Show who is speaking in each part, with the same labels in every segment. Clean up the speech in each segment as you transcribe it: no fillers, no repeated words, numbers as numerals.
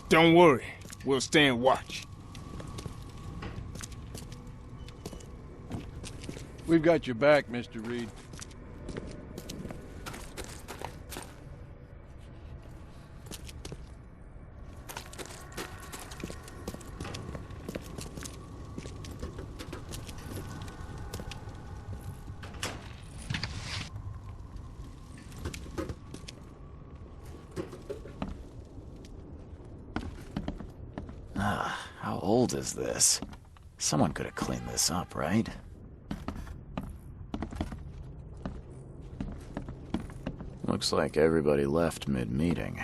Speaker 1: Don't worry. We'll stand watch.
Speaker 2: We've got your back, Mr. Reed.
Speaker 3: How old is this? Someone could have cleaned this up, right? Looks like everybody left mid-meeting.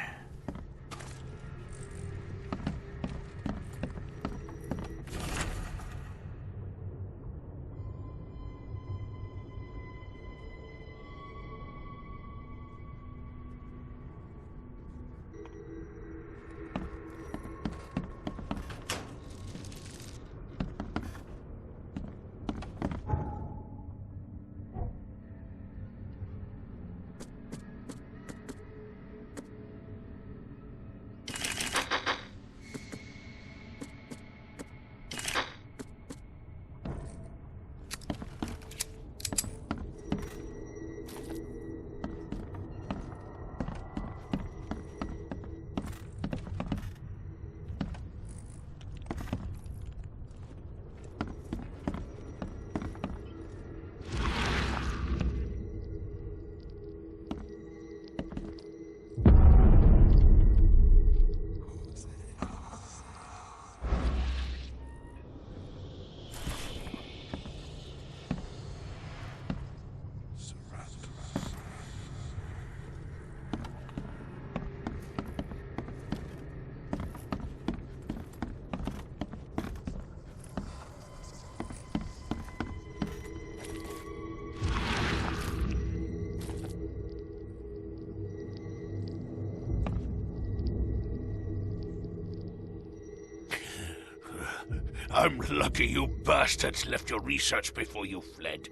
Speaker 4: I'm lucky you bastards left your research before you fled.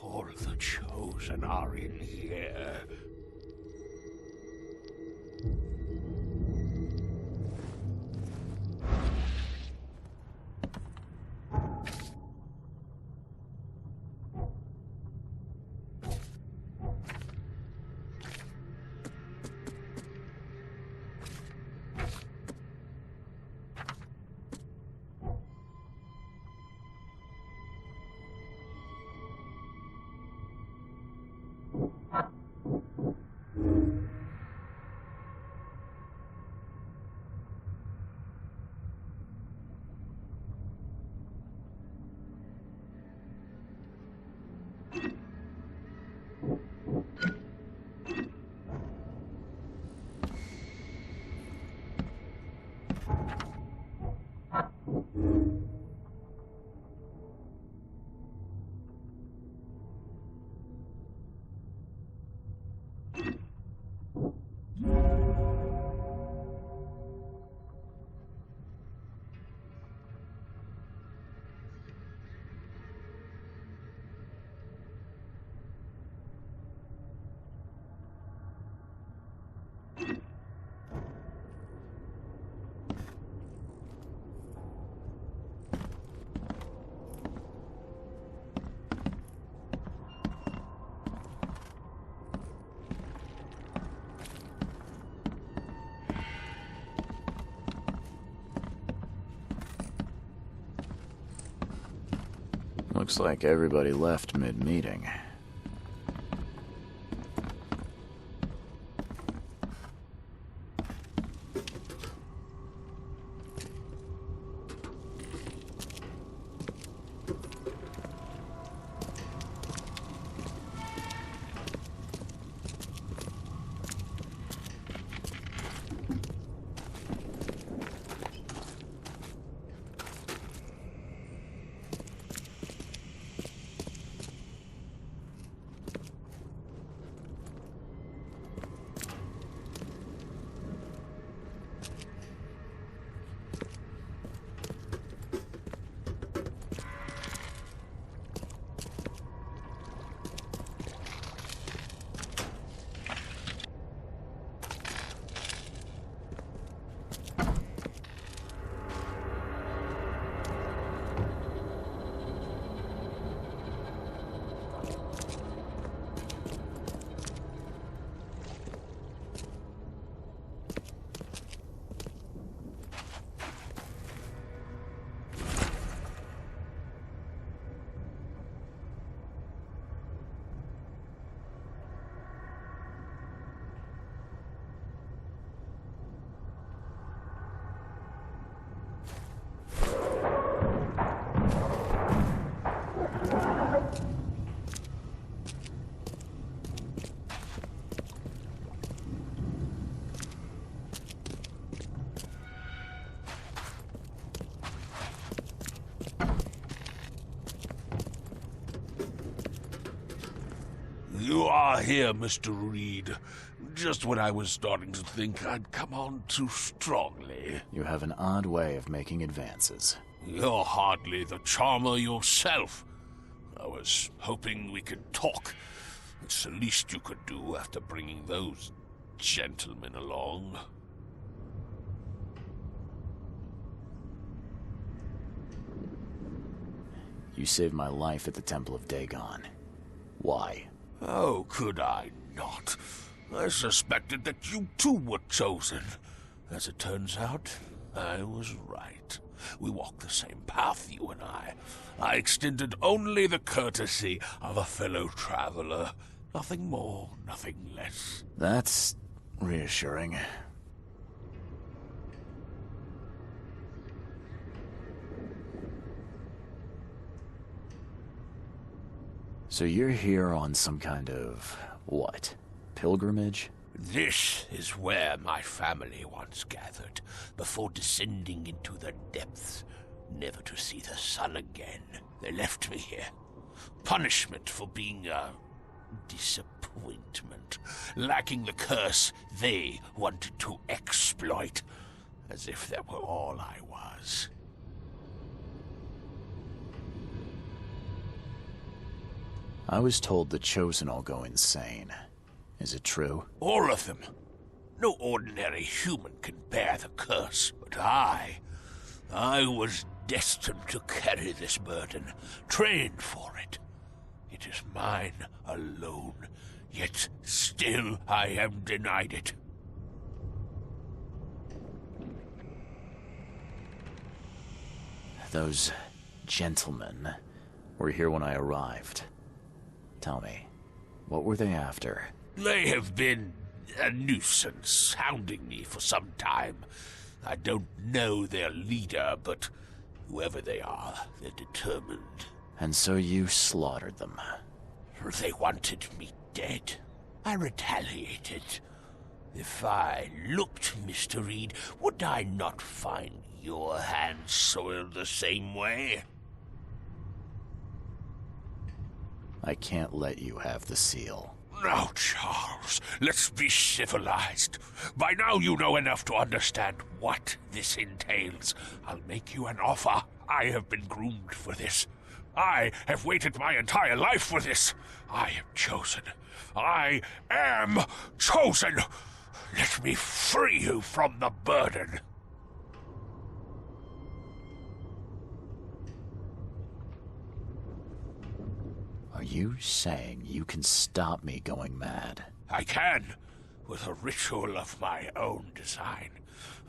Speaker 4: All the Chosen are in here.
Speaker 3: Looks like everybody left mid-meeting.
Speaker 4: You are here, Mr. Reed. Just when I was starting to think I'd come on too strongly.
Speaker 3: You have an odd way of making advances.
Speaker 4: You're hardly the charmer yourself. I was hoping we could talk. It's the least you could do after bringing those gentlemen along.
Speaker 3: You saved my life at the Temple of Dagon. Why?
Speaker 4: Oh, could I not? I suspected that you too were chosen. As it turns out, I was right. We walk the same path, you and I. I extended only the courtesy of a fellow traveler. Nothing more, nothing less.
Speaker 3: That's reassuring. So you're here on some kind of, what, pilgrimage?
Speaker 4: This is where my family once gathered, before descending into the depths, never to see the sun again. They left me here. Punishment for being a disappointment, lacking the curse they wanted to exploit, as if that were all I was.
Speaker 3: I was told the Chosen all go insane. Is it true?
Speaker 4: All of them. No ordinary human can bear the curse, but I was destined to carry this burden, trained for it. It is mine alone, yet still I am denied it.
Speaker 3: Those gentlemen were here when I arrived. Tell me, what were they after?
Speaker 4: They have been a nuisance, hounding me for some time. I don't know their leader, but whoever they are, they're determined.
Speaker 3: And so you slaughtered them.
Speaker 4: They wanted me dead. I retaliated. If I looked, Mr. Reed, would I not find your hands soiled the same way?
Speaker 3: I can't let you have the seal.
Speaker 4: Now, Charles, let's be civilized. By now you know enough to understand what this entails. I'll make you an offer. I have been groomed for this. I have waited my entire life for this. I am chosen. I am chosen. Let me free you from the burden.
Speaker 3: Are you saying you can stop me going mad?
Speaker 4: I can, with a ritual of my own design.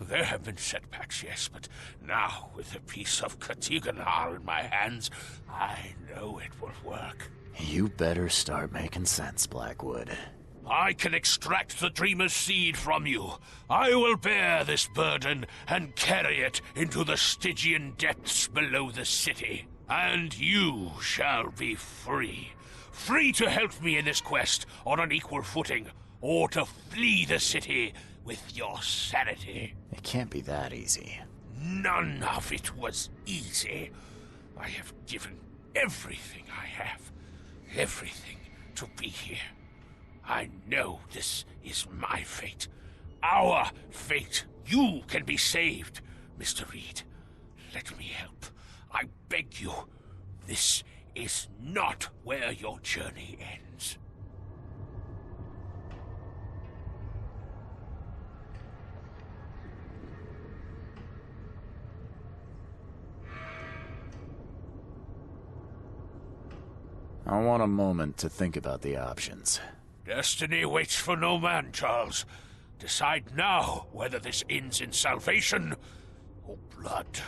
Speaker 4: There have been setbacks, yes, but now, with a piece of Katiganar in my hands, I know it will work.
Speaker 3: You better start making sense, Blackwood.
Speaker 4: I can extract the Dreamer's seed from you. I will bear this burden and carry it into the Stygian depths below the city. And you shall be free. Free to help me in this quest on an equal footing, or to flee the city with your sanity.
Speaker 3: It can't be that easy.
Speaker 4: None of it was easy. I have given everything I have, everything to be here. I know this is my fate, our fate. You can be saved, Mr. Reed. Let me help. I beg you. This is not where your journey ends.
Speaker 3: I want a moment to think about the options.
Speaker 4: Destiny waits for no man, Charles. Decide now whether this ends in salvation or blood.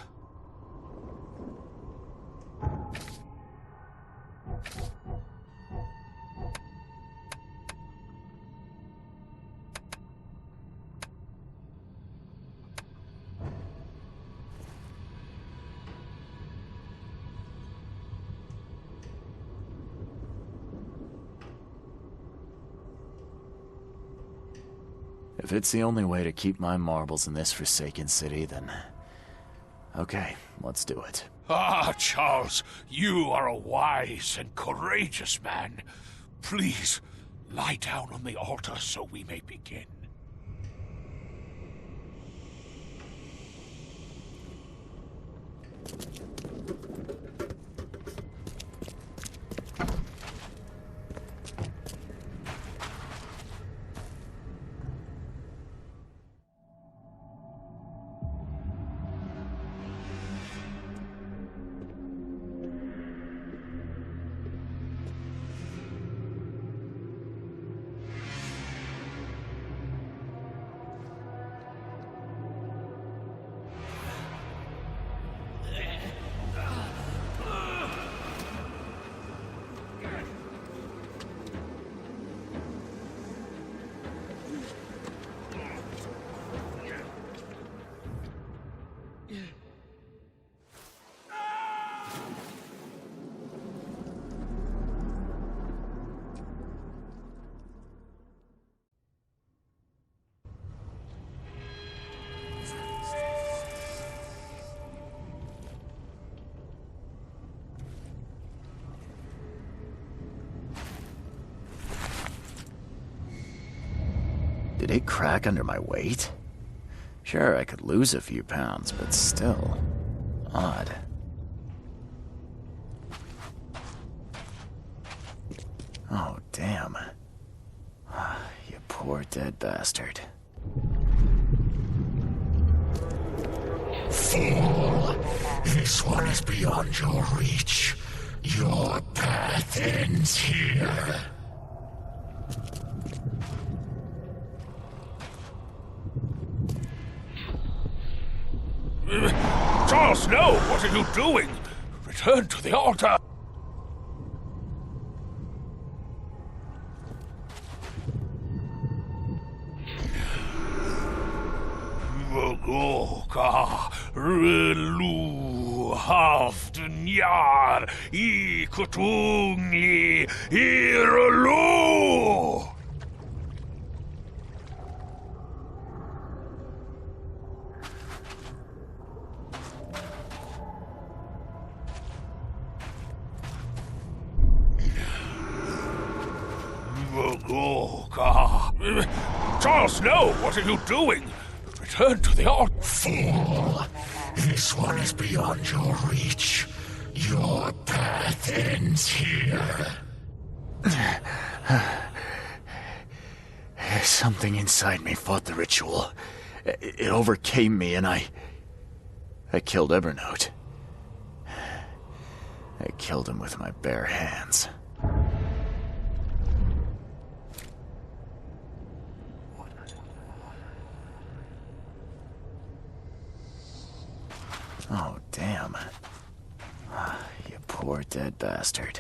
Speaker 3: If it's the only way to keep my marbles in this forsaken city, then... okay, let's do it.
Speaker 4: Ah, Charles, you are a wise and courageous man. Please, lie down on the altar so we may begin.
Speaker 3: Did it crack under my weight? Sure, I could lose a few pounds, but still... odd. Oh, damn. You poor dead bastard.
Speaker 4: Fool! This one is beyond your reach. Your path ends here. Charles, no! What are you doing? Return to the altar! Vogoka relu hafdnyar I kutungi irelu! Charles, no! What are you doing? Return to the altar. Fool! This one is beyond your reach. Your path ends here.
Speaker 3: Something inside me fought the ritual. It overcame me and I killed Evernote. I killed him with my bare hands. Oh, damn. You poor dead bastard.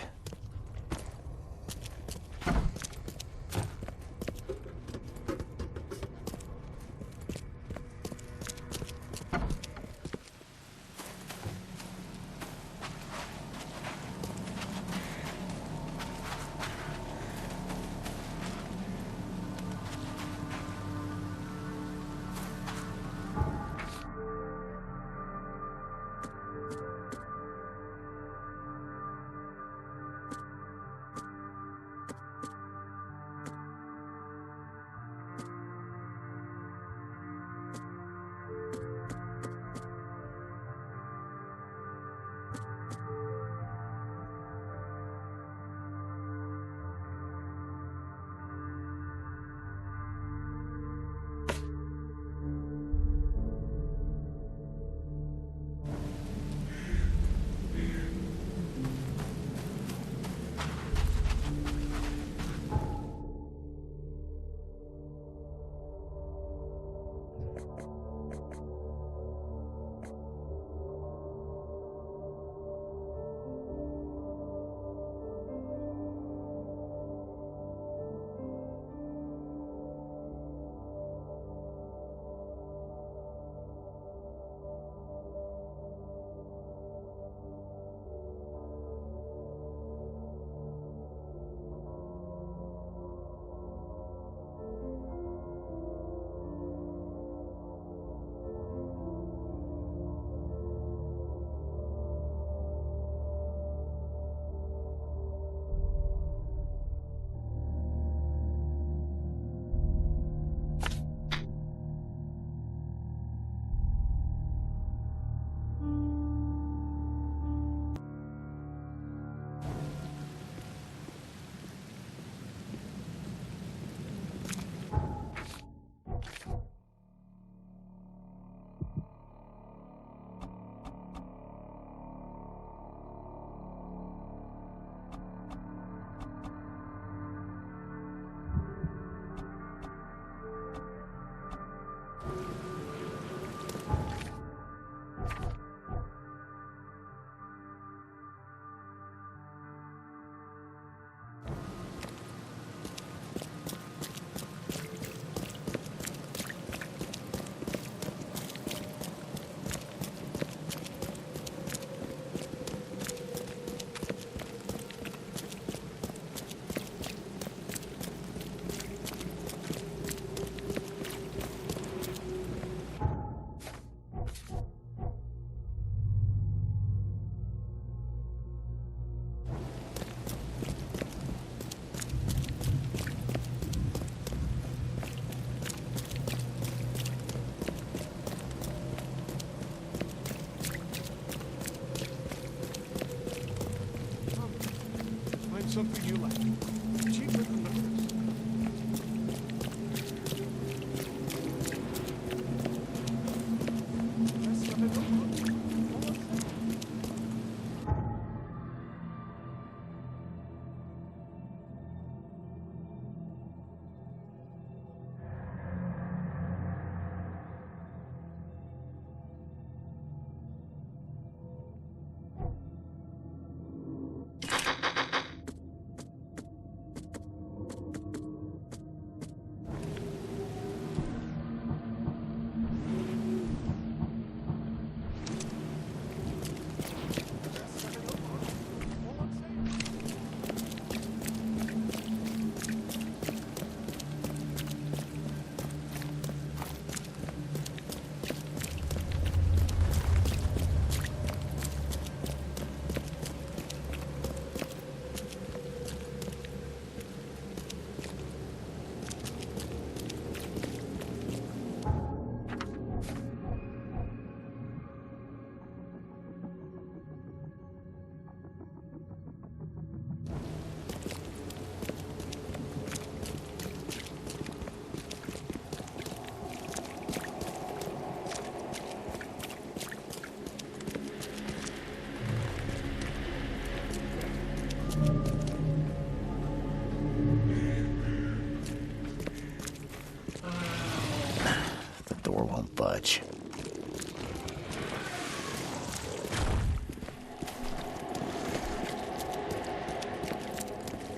Speaker 3: The door won't budge.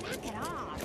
Speaker 5: Knock it off.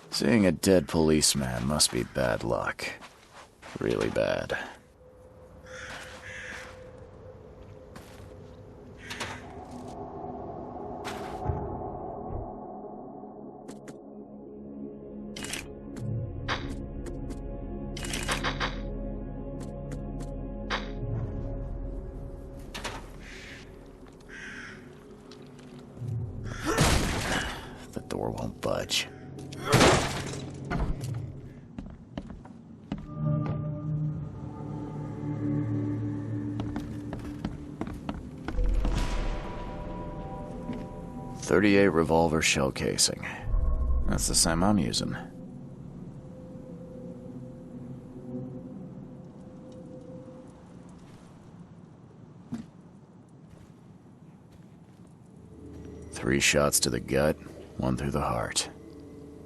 Speaker 3: Seeing a dead policeman must be bad luck. Really bad. The door won't budge. .38 revolver shell casing. That's the same I'm using. Three shots to the gut, one through the heart.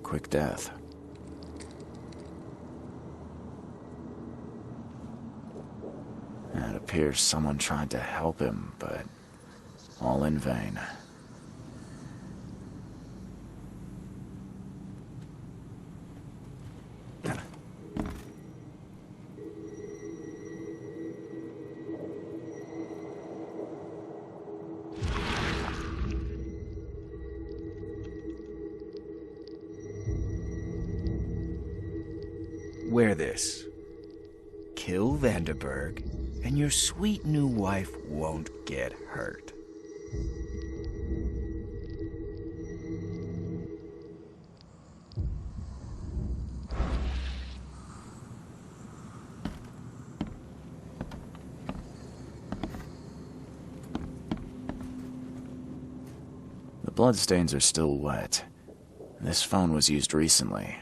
Speaker 3: Quick death. It appears someone tried to help him, but all in vain.
Speaker 5: Wear this. Kill Vanderberg, and your sweet new wife won't get hurt.
Speaker 3: The bloodstains are still wet. This phone was used recently.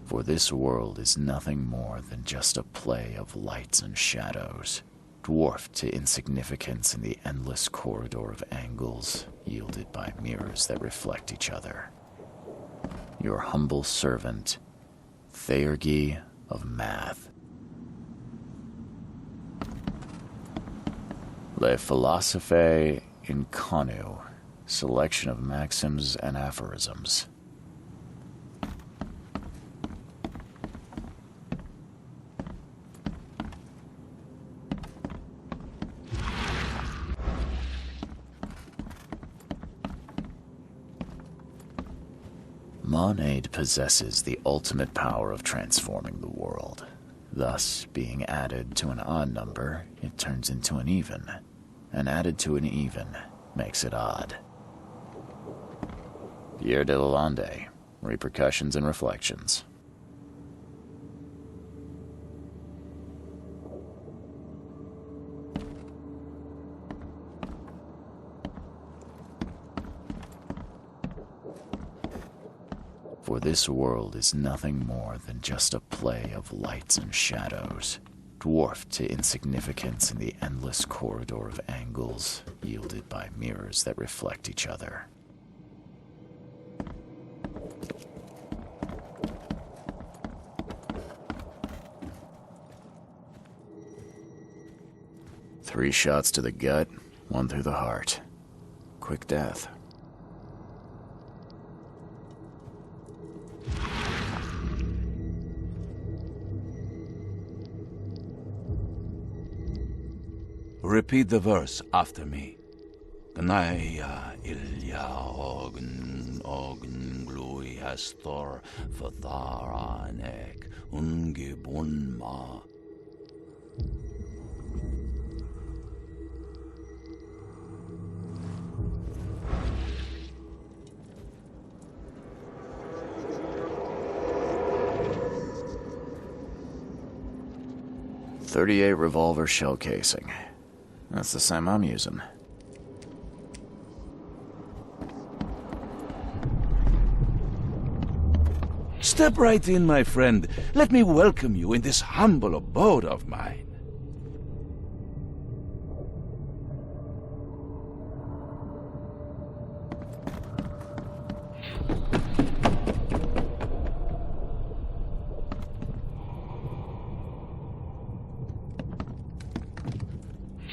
Speaker 3: For this world is nothing more than just a play of lights and shadows, dwarfed to insignificance in the endless corridor of angles yielded by mirrors that reflect each other. Your humble servant, Theurgy of Math. Le Philosophe Inconnu, selection of maxims and aphorisms. Monade possesses the ultimate power of transforming the world. Thus, being added to an odd number, it turns into an even. And added to an even makes it odd. Pierre de Lalande, Repercussions and Reflections. For this world is nothing more than just a play of lights and shadows, dwarfed to insignificance in the endless corridor of angles yielded by mirrors that reflect each other. Three shots to the gut, one through the heart. Quick death.
Speaker 6: Repeat the verse after me. Gnaya ilya ogn glui hastor fatharanek ungibunma.
Speaker 3: .38 revolver shell casing. That's the same I'm using.
Speaker 6: Step right in, my friend. Let me welcome you in this humble abode of mine.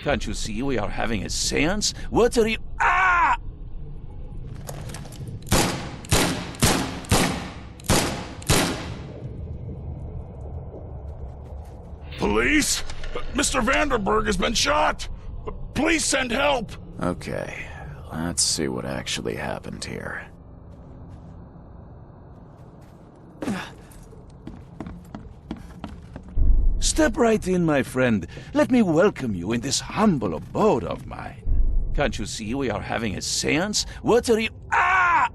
Speaker 6: Can't you see we are having a seance? What are you... Ah!
Speaker 4: Police? Mr. Vanderberg has been shot! Please send help!
Speaker 3: Okay, let's see what actually happened here.
Speaker 6: Step right in, my friend. Let me welcome you in this humble abode of mine. Can't you see we are having a seance? What are you... Ah!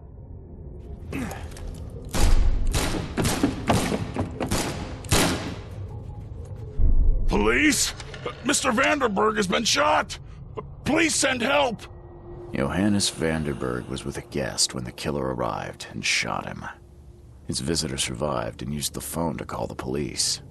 Speaker 7: Police? Mr. Vanderberg has been shot! Please send help!
Speaker 3: Johannes Vanderberg was with a guest when the killer arrived and shot him. His visitor survived and used the phone to call the police.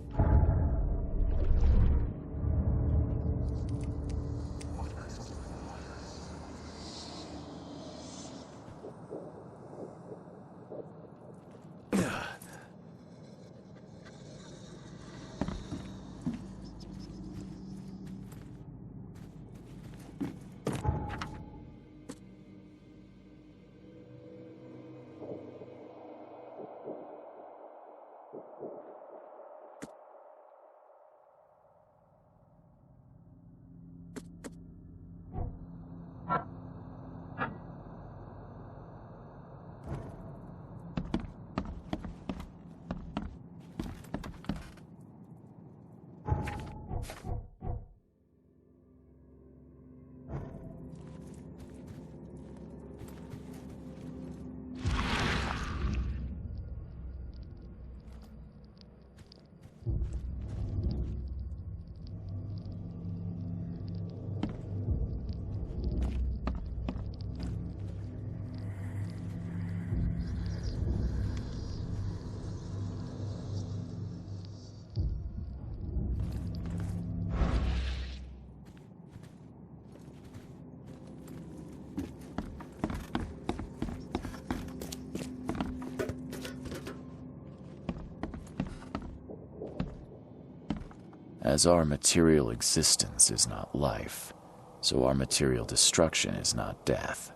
Speaker 3: As our material existence is not life, so our material destruction is not death.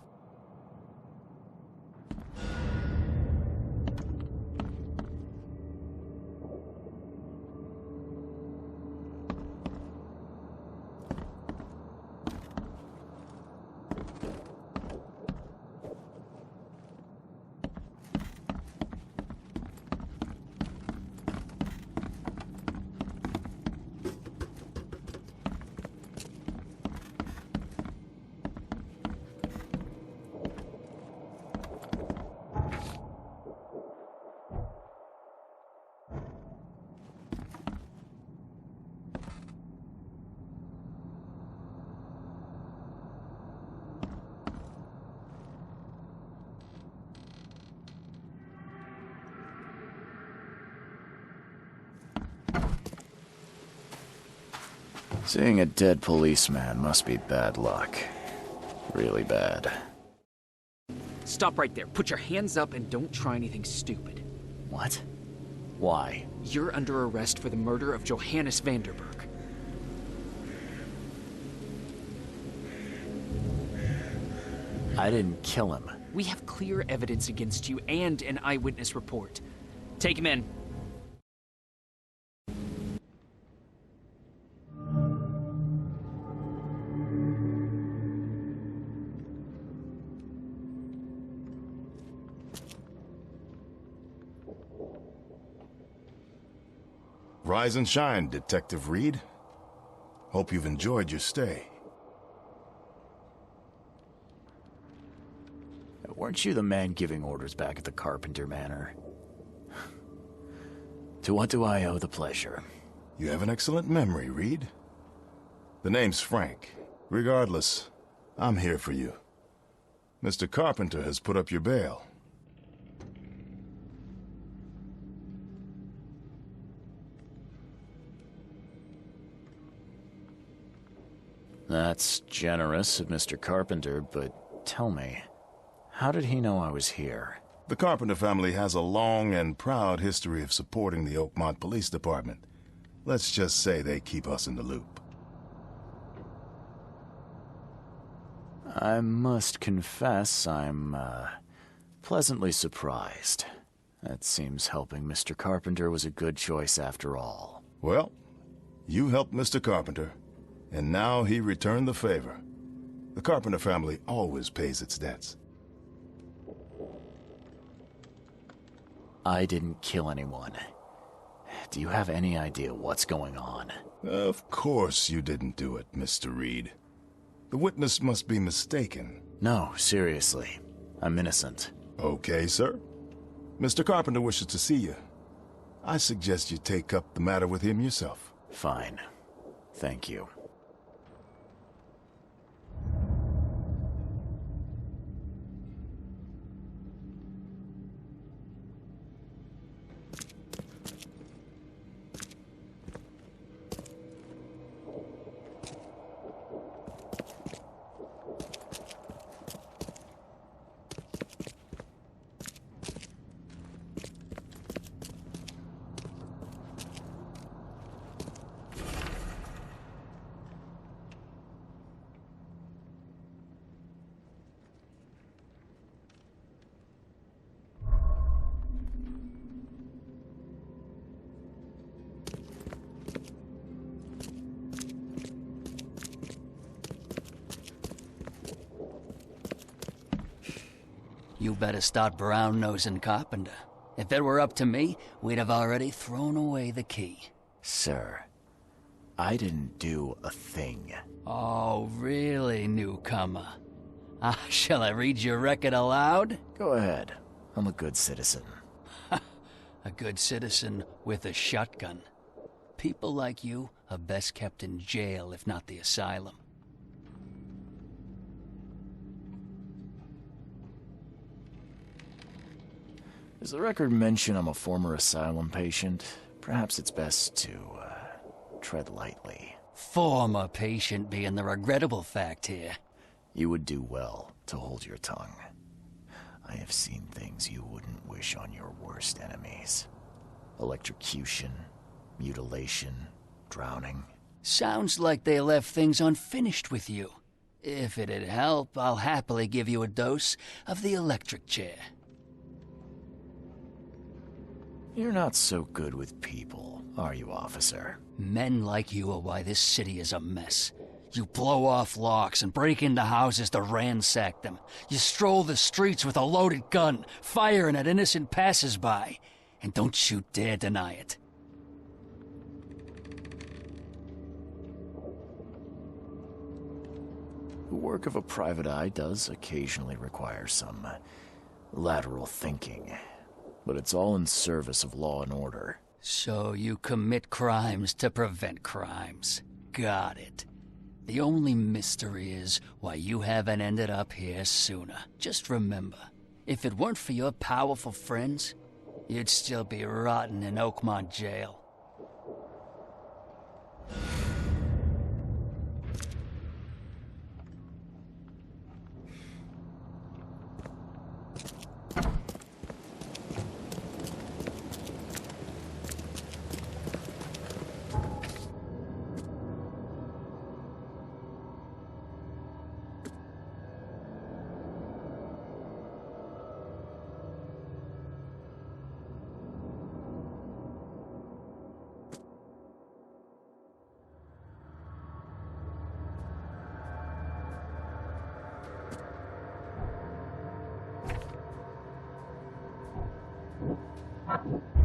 Speaker 3: Seeing a dead policeman must be bad luck. Really bad.
Speaker 8: Stop right there. Put your hands up and don't try anything stupid.
Speaker 3: What? Why?
Speaker 8: You're under arrest for the murder of Johannes Vanderberg.
Speaker 3: I didn't kill him.
Speaker 8: We have clear evidence against you and an eyewitness report. Take him in.
Speaker 7: Rise and shine, Detective Reed. Hope you've enjoyed your stay.
Speaker 3: Weren't you the man giving orders back at the Carpenter Manor? To what do I owe the pleasure?
Speaker 7: You have an excellent memory, Reed. The name's Frank. Regardless, I'm here for you. Mr. Carpenter has put up your bail.
Speaker 3: That's generous of Mr. Carpenter, but tell me, how did he know I was here?
Speaker 7: The Carpenter family has a long and proud history of supporting the Oakmont Police Department. Let's just say they keep us in the loop.
Speaker 3: I must confess I'm, pleasantly surprised. That seems helping Mr. Carpenter was a good choice after all.
Speaker 7: Well, you helped Mr. Carpenter, and now he returned the favor. The Carpenter family always pays its debts.
Speaker 3: I didn't kill anyone. do you have any idea what's going on?
Speaker 7: Of course you didn't do it, Mr. Reed. The witness must be mistaken.
Speaker 3: No, seriously. I'm innocent.
Speaker 7: Okay, sir. Mr. Carpenter wishes to see you. I suggest you take up the matter with him yourself.
Speaker 3: Fine. Thank you.
Speaker 9: You better start brown-nosing Carpenter. If it were up to me, we'd have already thrown away the key.
Speaker 3: Sir, I didn't do a thing.
Speaker 9: Oh, really, newcomer? Shall I read your record aloud?
Speaker 3: Go ahead. I'm a good citizen.
Speaker 9: A good citizen with a shotgun. People like you are best kept in jail, if not the asylum.
Speaker 3: Does the record mention I'm a former asylum patient? Perhaps it's best to, tread lightly.
Speaker 9: Former patient being the regrettable fact here.
Speaker 3: You would do well to hold your tongue. I have seen things you wouldn't wish on your worst enemies. Electrocution, mutilation, drowning.
Speaker 9: Sounds like they left things unfinished with you. If it'd help, I'll happily give you a dose of the electric chair.
Speaker 3: You're not so good with people, are you, officer?
Speaker 9: Men like you are why this city is a mess. You blow off locks and break into houses to ransack them. You stroll the streets with a loaded gun, firing at innocent passers-by. And don't you dare deny it.
Speaker 3: The work of a private eye does occasionally require some lateral thinking. But it's all in service of law and order.
Speaker 9: So you commit crimes to prevent crimes. Got it. The only mystery is why you haven't ended up here sooner. Just remember, if it weren't for your powerful friends, you'd still be rotting in Oakmont jail.
Speaker 10: You